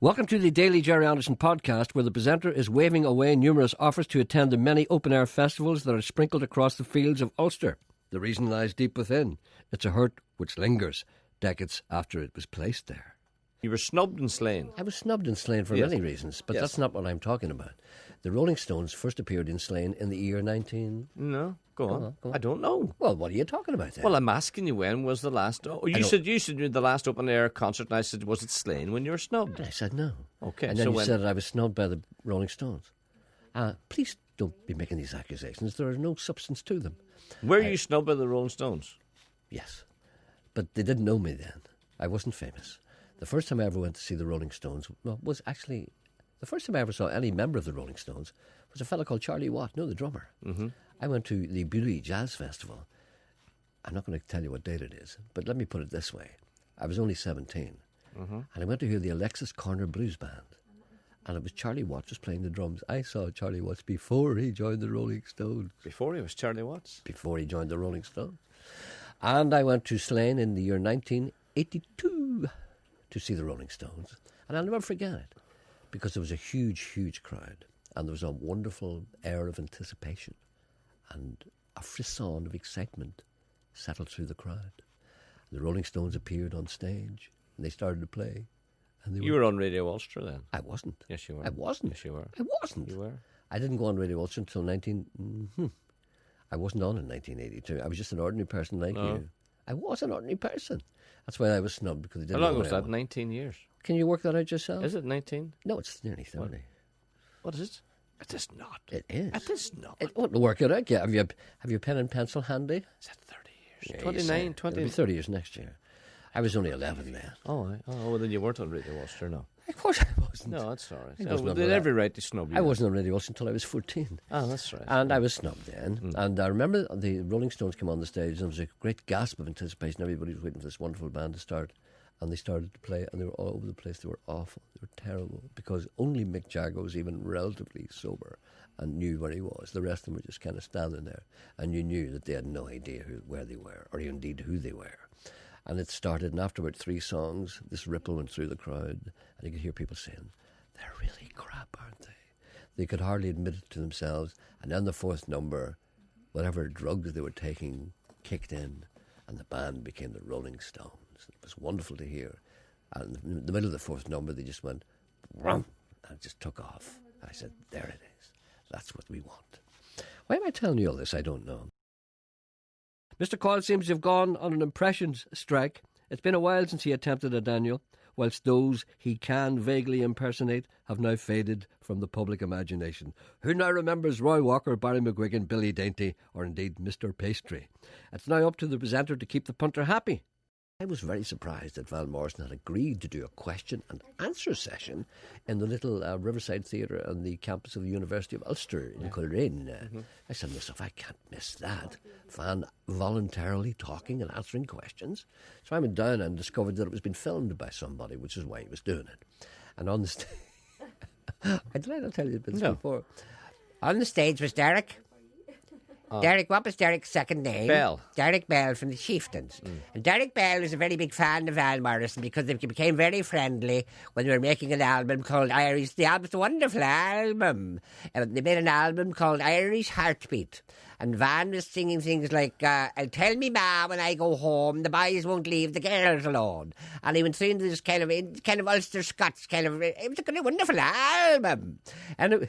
Welcome to the Daily Jerry Anderson podcast, where the presenter is waving away numerous offers to attend the many open-air festivals that are sprinkled across the fields of Ulster. The reason lies deep within. It's a hurt which lingers decades after it was placed there. You were snubbed in Slane. I was snubbed in Slane for many reasons, but that's not what I'm talking about. The Rolling Stones first appeared in Slane in the year 19... No, go on. I don't know. Well, what are you talking about then? Well, I'm asking you, when was the last... Oh, you said the last open-air concert, and I said, was it Slane when you were snubbed? And I said no. Okay. And then you said I was snubbed by the Rolling Stones. Please don't be making these accusations. There is no substance to them. Were you snubbed by the Rolling Stones? Yes. But they didn't know me then. I wasn't famous. The first time I ever went to see the Rolling Stones was actually... The first time I ever saw any member of the Rolling Stones was a fellow called Charlie Watt, the drummer. Mm-hmm. I went to the Beauty Jazz Festival. I'm not going to tell you what date it is, but let me put it this way. I was only 17, and I went to hear the Alexis Corner Blues Band, and it was Charlie Watts was playing the drums. I saw Charlie Watts before he joined the Rolling Stones. Before he was Charlie Watts? Before he joined the Rolling Stones. And I went to Slane in the year 1982 to see the Rolling Stones, and I'll never forget it, because there was a huge, huge crowd, and there was a wonderful air of anticipation, and a frisson of excitement settled through the crowd. The Rolling Stones appeared on stage, and they started to play. And you were on Radio Ulster then? I wasn't. Yes, you were. I wasn't. Yes, you were. I wasn't. You were. I didn't go on Radio Ulster until I wasn't on in 1982. I was just an ordinary person like you. I was an ordinary person. That's why I was snubbed, because they didn't know. How long was that? 19 years. Can you work that out yourself? Is it 19? No, it's nearly 30. What is it? It is not. It is. It is not. Work it out. Yeah. Have you pen and pencil handy? Is that 30 years? Yeah, 29, 20. It'll be 30 years next year. I was only 11 then. Oh, well, then you weren't on Radio Ulster, no. Of course I wasn't. No, that's all right. They had every right to snub you. I wasn't on Radio Ulster until I was 14. Oh, that's right. And I was snubbed then. And I remember the Rolling Stones came on the stage, and there was a great gasp of anticipation. Everybody was waiting for this wonderful band to start. And they started to play, and they were all over the place. They were awful. They were terrible, because only Mick Jagger was even relatively sober and knew where he was. The rest of them were just kind of standing there, and you knew that they had no idea where they were, or indeed who they were. And it started, and after about 3 songs, this ripple went through the crowd, and you could hear people saying, "They're really crap, aren't they?" They could hardly admit it to themselves. And then the 4th number, whatever drugs they were taking kicked in, and the band became the Rolling Stones. It was wonderful to hear. And in the middle of the 4th number, they just went, "Rum," and it just took off. I said, there it is. That's what we want. Why am I telling you all this? I don't know. Mr. Coyle seems to have gone on an impressions strike. It's been a while since he attempted a Daniel, whilst those he can vaguely impersonate have now faded from the public imagination. Who now remembers Roy Walker, Barry McGuigan, Billy Dainty, or indeed Mr. Pastry? It's now up to the presenter to keep the punter happy. I was very surprised that Val Morrison had agreed to do a question and answer session in the little Riverside Theatre on the campus of the University of Ulster in Coleraine. I said to myself, I can't miss that. Van voluntarily talking and answering questions. So I went down and discovered that it was being filmed by somebody, which is why he was doing it. And on the stage... Did I not tell you this before? On the stage was Derek. Derek, what was Derek's second name? Bell. Derek Bell from the Chieftains. And Derek Bell was a very big fan of Val Morrison, because they became very friendly when they were making an album called Irish. The album's a wonderful album. They made an album called Irish Heartbeat. And Van was singing things like, "Tell me, ma, when I go home, the boys won't leave the girls alone." And he went through into this kind of Ulster Scots it was a kind of wonderful album. And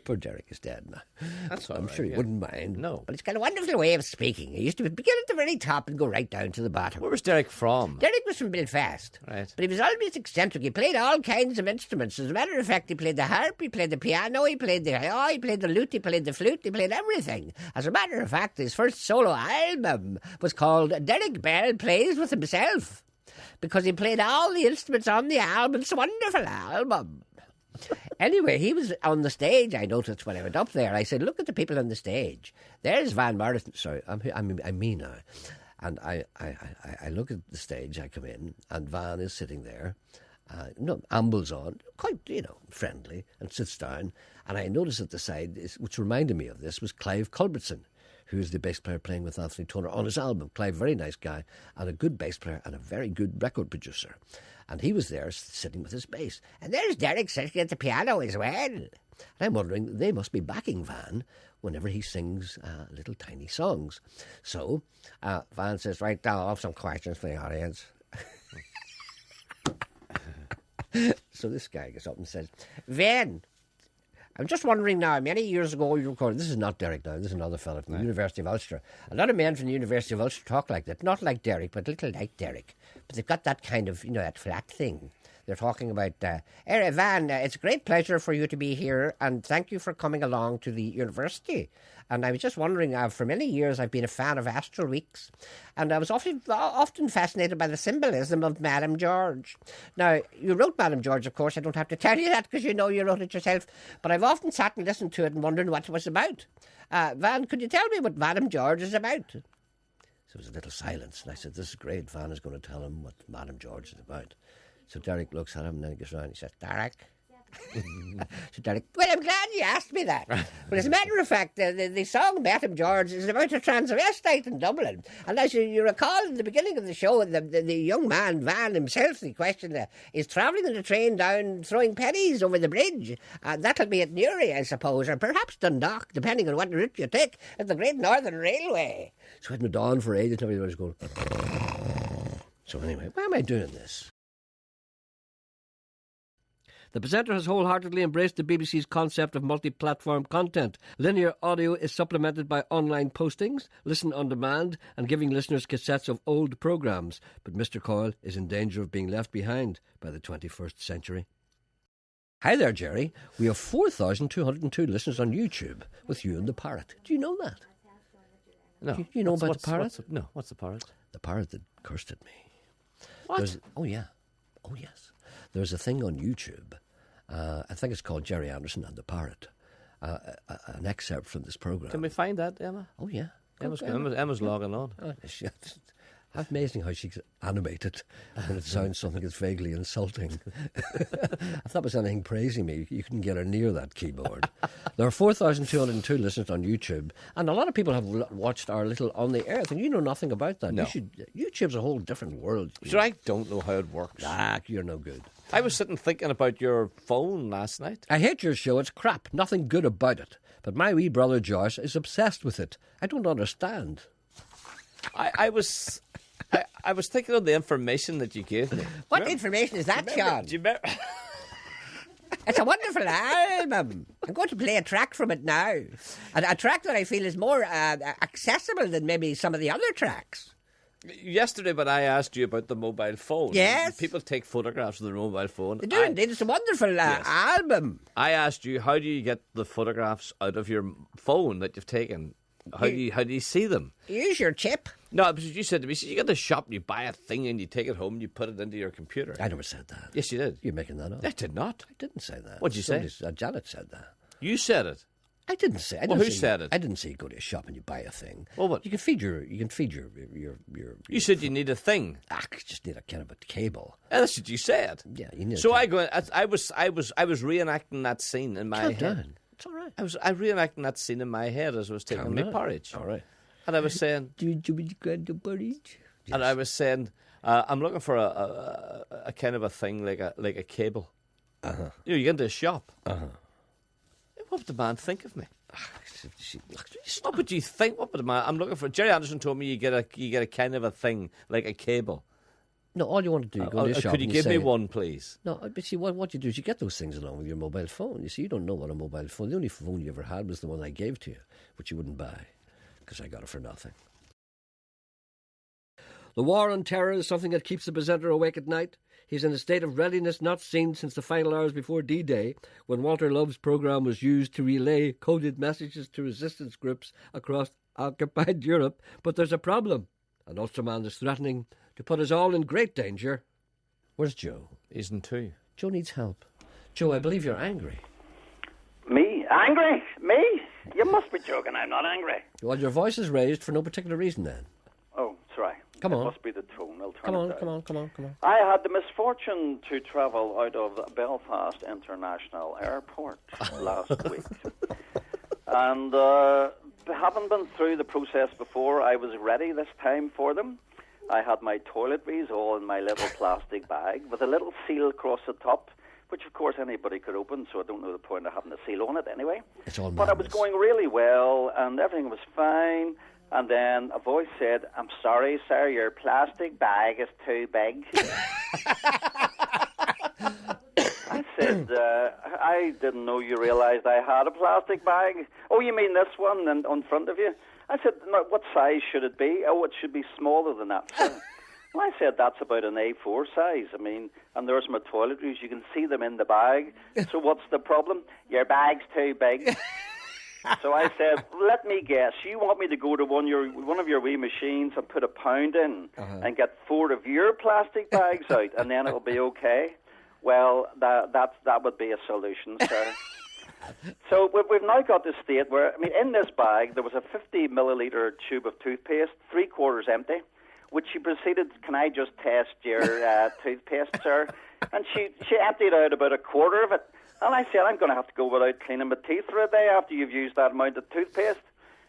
poor Derek is dead now. That's all I'm right, sure he wouldn't mind. No. But it's got a wonderful way of speaking. He used to begin at the very top and go right down to the bottom. Where was Derek from? Derek was from Belfast. Right. But he was always eccentric. He played all kinds of instruments. As a matter of fact, he played the harp, he played the piano, he played the lute, he played the flute, he played everything. As a matter of fact, his first solo album was called Derek Bell Plays With Himself, because he played all the instruments on the album. It's a wonderful album. Anyway, he was on the stage. I noticed when I went up there. I said, "Look at the people on the stage. There's Van Morrison." Sorry, I'm me now. And I look at the stage. I come in, and Van is sitting there. Ambles on, quite, friendly, and sits down. And I noticed at the side, which reminded me of this, was Clive Culbertson, who's the bass player playing with Anthony Toner on his album. Clive, very nice guy, and a good bass player and a very good record producer. And he was there sitting with his bass. And there's Derek sitting at the piano as well. And I'm wondering, they must be backing Van whenever he sings little tiny songs. So Van says, right now, I have some questions for the audience. So this guy gets up and says, Van, I'm just wondering now, many years ago you recorded, this is not Derek now, this is another fellow from the University of Ulster. A lot of men from the University of Ulster talk like that, not like Derek, but a little like Derek. But they've got that kind of, that flat thing. They're talking about, Van, it's a great pleasure for you to be here, and thank you for coming along to the university. And I was just wondering, for many years I've been a fan of Astral Weeks, and I was often fascinated by the symbolism of Madame George. Now, you wrote Madame George, of course, I don't have to tell you that because you know you wrote it yourself, but I've often sat and listened to it and wondered what it was about. Van, could you tell me what Madame George is about? So there was a little silence, and I said, this is great, Van is going to tell him what Madame George is about. So Derek looks at him and then he goes around and he says, Derek? So Derek, well, I'm glad you asked me that. Well, as a matter of fact, the song Madame George is about a transvestite in Dublin. And as you recall in the beginning of the show, the young man, Van himself, the question is travelling on the train down, throwing pennies over the bridge. That'll be at Newry, I suppose, or perhaps Dundalk, depending on what route you take, at the Great Northern Railway. So it went on for ages and everybody was going... So anyway, why am I doing this? The presenter has wholeheartedly embraced the BBC's concept of multi-platform content. Linear audio is supplemented by online postings, listen on demand, and giving listeners cassettes of old programmes. But Mr. Coyle is in danger of being left behind by the 21st century. Hi there, Jerry. We have 4,202 listeners on YouTube with you and the parrot. Do you know that? No. Do you know about the parrot? What's the parrot? The parrot that cursed at me. What? Oh, yeah. Oh, yes. There's a thing on YouTube. I think it's called Jerry Anderson and the Parrot. An excerpt from this programme. Can we find that, Emma? Oh, yeah. Emma's logging on. Oh, how amazing how she's animated when it sounds something that's vaguely insulting. If that was anything praising me, you couldn't get her near that keyboard. There are 4,202 listeners on YouTube, and a lot of people have watched our little On the Air thing. You know nothing about that. No. YouTube's a whole different world. Sure, I don't know how it works. You're no good. I was sitting thinking about your phone last night. I hate your show. It's crap. Nothing good about it. But my wee brother Josh is obsessed with it. I don't understand. I was thinking of the information that you gave me. What information is that, Sean? Do you remember? It's a wonderful album. I'm going to play a track from it now. A track that I feel is more accessible than maybe some of the other tracks. Yesterday, when I asked you about the mobile phone, yes, people take photographs of their mobile phone. They do indeed. It's a wonderful album. I asked you, how do you get the photographs out of your phone that you've taken? How do you see them? Use your chip. No, because you said to me, you go to the shop and you buy a thing and you take it home and you put it into your computer. I never said that. Yes, you did. You're making that up. I did not. I didn't say that. What did you say? Janet said that. You said it. I didn't say. Who said it? I didn't say you go to a shop and you buy a thing. Well, what? You can feed your. You said you need a thing. You just need a kind of a cable. That's what you said. Yeah, you need. So I was reenacting that scene in my head. Down. It's all right. I was reenacting that scene in my head as I was taking my porridge. All right. And I was saying, do you grab the porridge? Yes. And I was saying, I'm looking for a kind of a thing like a cable. You get into a shop. What would the man think of me? What would you think? What would the man? I'm looking for. Jerry Anderson told me you get a kind of a thing like a cable. No, all you want to do, go to the shop. Could you give me one, please? No, but see, what you do is you get those things along with your mobile phone. You see, you don't know what a mobile phone. The only phone you ever had was the one I gave to you, which you wouldn't buy because I got it for nothing. The war on terror is something that keeps the presenter awake at night. He's in a state of readiness not seen since the final hours before D-Day, when Walter Love's programme was used to relay coded messages to resistance groups across occupied Europe. But there's a problem. An Ulsterman is threatening to put us all in great danger. Where's Joe? He's in two. Joe needs help. Joe, I believe you're angry. Me? Angry? Me? You must be joking. I'm not angry. Well, your voice is raised for no particular reason then. Oh, sorry. Come on. It must be the tone. I'll turn Come on, it down. come on. I had the misfortune to travel out of Belfast International Airport last week. And having been through the process before, I was ready this time for them. I had my toiletries all in my little plastic bag with a little seal across the top, which of course anybody could open, so I don't know the point of having a seal on it anyway. It's all But I was madness. going really well, and everything was fine. And then a voice said, "I'm sorry, sir, your plastic bag is too big." I said, "I didn't know you realised I had a plastic bag." "Oh, you mean this one in front of you?" I said, "No, what size should it be?" "Oh, it should be smaller than that, sir." Well, I said, "That's about an A4 size. I mean, and there's my toiletries. You can see them in the bag. So what's the problem?" "Your bag's too big." So I said, "Let me guess. You want me to go to one of your wee machines and put £1 in and get 4 of your plastic bags out, and then it'll be okay?" Well, that would be a solution, sir. So we've now got this state where, I mean, in this bag there was a 50-milliliter tube of toothpaste, 3/4 empty, which she proceeded, "Can I just test your toothpaste, sir?" And she emptied out about 1/4 of it. And I said, "I'm going to have to go without cleaning my teeth for a day after you've used that amount of toothpaste."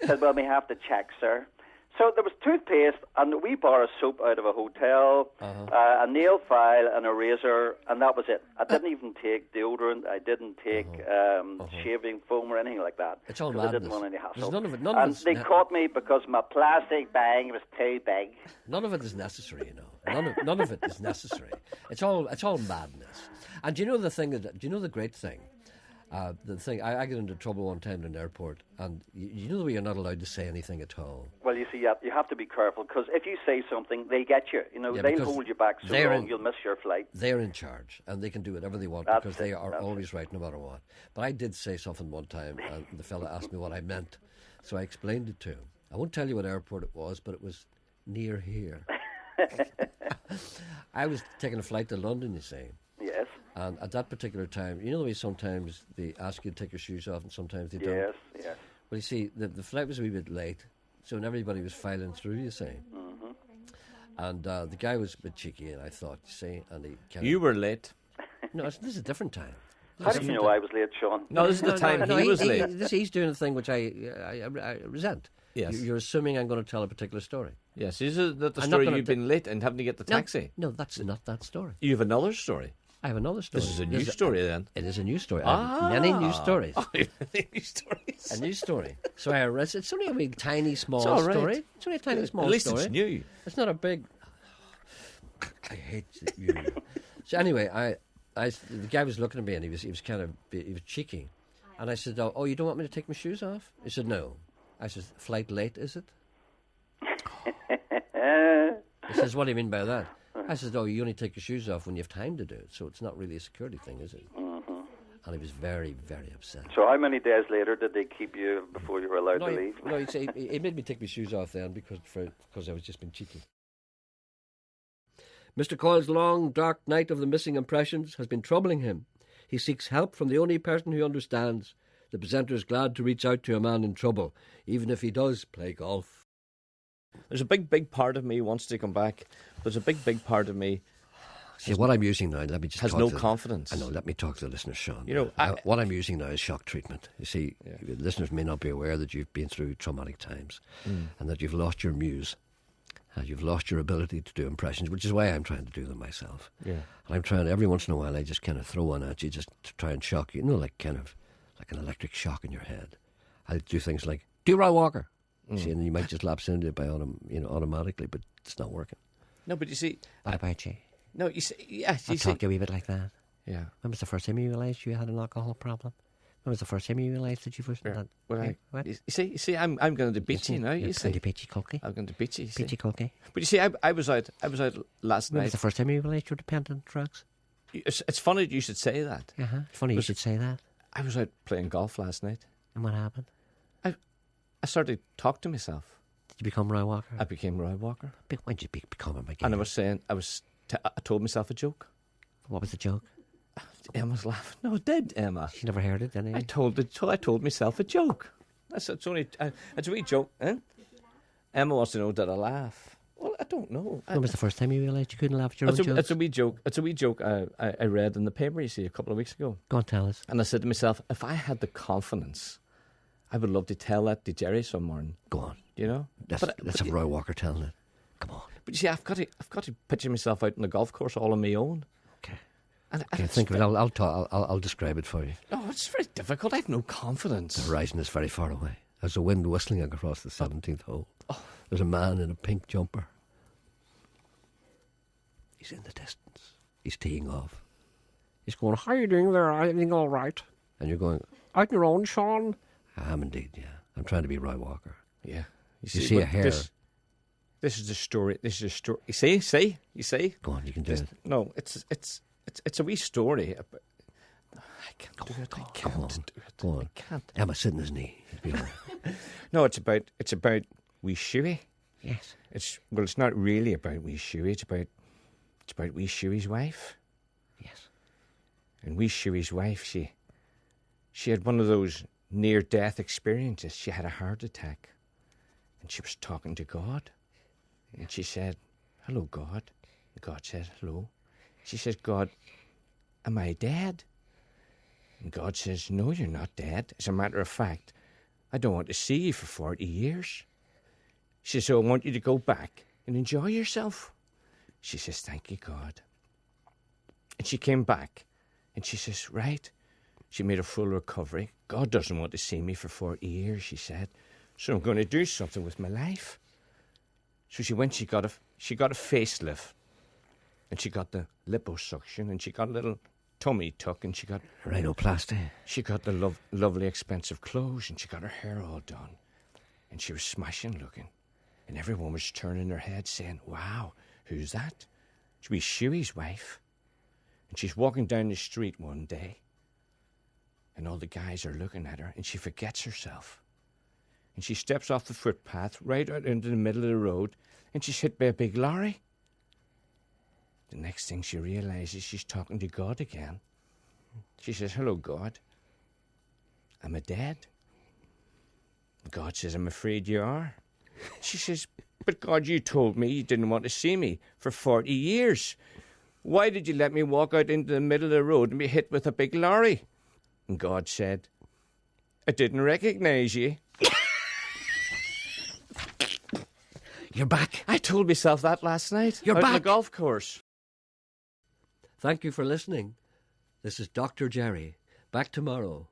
She said, "Well, we have to check, sir." So there was toothpaste and a wee bar of soap out of a hotel, a nail file and a razor, and that was it. I didn't even take deodorant. I didn't take shaving foam or anything like that. It's all 'cause I didn't madness. want any hassle. There's none of it- none of and it's they na- caught me because my plastic bag was too big. None of it is necessary, you know. None of it is necessary. It's all madness. And do you know the thing? Do you know the great thing? The thing I get into trouble one time in an airport, and you know the way you're not allowed to say anything at all. Well, you see, you have to be careful because if you say something, they get you. You know, Yeah, they'll because hold you back so they're long in- you'll miss your flight. They're in charge, and they can do whatever they want That's because it, they are that's always right no matter what. But I did say something one time, and the fella asked me what I meant, so I explained it to him. I won't tell you what airport it was, but it was near here. I was taking a flight to London, you see. Yes, And at that particular time, you know the way sometimes they ask you to take your shoes off and sometimes they don't? yes. Well, you see, the flight was a wee bit late, so when everybody was filing through, you see. Mm-hmm. And the guy was a bit cheeky, and I thought, you see, and he kind You were late. No, this is a different time. How did you know I was late, Sean? No, this is the time he was late. He's doing a thing which I resent. Yes. You're assuming I'm going to tell a particular story. Yes, this is the I'm not story gonna you've been late and having to get the taxi. No, that's not that story. You have another story. I have another story. This is a new story then. It is a new story. I have many new stories. Oh, you have many stories. A new story. So it's only a wee tiny small It's all right. story. It's only a tiny small At least story. it's new. It's not a big. I hate you. So anyway, the guy was looking at me and he was cheeky, and I said, "Oh, you don't want me to take my shoes off?" He said, "No." I said, "Flight late, is it?" He says, "What do you mean by that?" I said, "Oh, you only take your shoes off when you have time to do it, so it's not really a security thing, is it?" And he was very, very upset. So how many days later did they keep you before you were allowed to leave? He made me take my shoes off then because I was just being cheeky. Mr. Coyle's long, dark night of the missing impressions has been troubling him. He seeks help from the only person who understands. The presenter is glad to reach out to a man in trouble, even if he does play golf. There's a big part of me wants to come back. There's a big part of me See, what I'm using now, let me just has talk no to confidence. I know, let me talk to the listeners, Sean. You know, what I'm using now is shock treatment. You see, the listeners may not be aware that you've been through traumatic times and that you've lost your muse. You've lost your ability to do impressions, which is why I'm trying to do them myself. Yeah. And I'm trying, every once in a while, I just kind of throw one at you just to try and shock you. You know, like an electric shock in your head. I'll do things like, do Roy Walker. See, and you might just lapse into it by automatically, but it's not working. No, but you see, What about you? no, you see, yes, I'll you see, talk to you a wee bit like that. yeah. When was the first time you realised you had an alcohol problem? When was the first time you realised that you were... Well, what? you see, I'm going to beat you now. You see, Peachy Culky. I'm going to beat you. You see. Peachy Culky. But you see, I was out last When was night. the first time you realised you were dependent on drugs? It's funny you should say that. It's funny you should say that. I was out playing golf last night. And what happened? I started to talk to myself. Did you become Roy Walker? I became Roy Walker, When did you become him again? and I was saying, I told myself a joke. What was the joke? Emma's laughing. No, it did, Emma. She never heard it, did I told myself a joke. It's only it's a wee joke. Eh? Emma wants to know, did I laugh? Well, I don't know. When was the first time you realised you couldn't laugh at your own jokes? It's a wee joke. It's a wee joke I read in the paper, you see, a couple of weeks ago. Go on, tell us. And I said to myself, if I had the confidence I would love to tell that to Jerry some morning. Go on. You know? Let's have Roy Walker telling it. Come on. But you see, I've got to picture myself out on the golf course all on my own. Okay. And Okay, think of it. I'll describe it for you. Oh, it's very difficult. I have no confidence. The horizon is very far away. There's a wind whistling across the 17th hole. There's a man in a pink jumper. He's in the distance. He's teeing off. He's going, how are you doing there? Everything all right? And you're going, out on your own, Sean? I am indeed, yeah. I'm trying to be Roy Walker. Yeah. You see a hair. This is the story. This is a story. You see? Go on, you can do it. No, it's a wee story. I can't do it. I can't do it. Go on. I can't. Emma, sit in his knee. It'll be all right. No, it's about wee Shuey. Yes. It's not really about wee Shuey. It's about wee Shuey's wife. Yes. And wee Shuey's wife, she had one of those near-death experiences. She had a heart attack, and she was talking to God, and she said, "Hello, God." And God said, "Hello." She says, "God, am I dead?" And God says, "No, you're not dead. As a matter of fact, I don't want to see you for 40 years. She says, "So I want you to go back and enjoy yourself." She says, "Thank you, God." And she came back, and she says, "Right." She made a full recovery. God doesn't want to see me for 40 years, she said. So I'm going to do something with my life. So she went, she got a facelift. And she got the liposuction, and she got a little tummy tuck, and she got rhinoplasty. She got the lovely expensive clothes, and she got her hair all done. And she was smashing looking. And everyone was turning their head saying, "Wow, who's that?" She was Shuey's wife. And she's walking down the street one day, and all the guys are looking at her, and she forgets herself. And she steps off the footpath right out into the middle of the road, and she's hit by a big lorry. The next thing she realizes, she's talking to God again. She says, "Hello, God. Am I dead?" God says, "I'm afraid you are." She says, "But God, you told me you didn't want to see me for 40 years. Why did you let me walk out into the middle of the road and be hit with a big lorry?" And God said, "I didn't recognize you." You're back. I told myself that last night. You're out on back. the golf course. Thank you for listening. This is Dr. Jerry. Back tomorrow.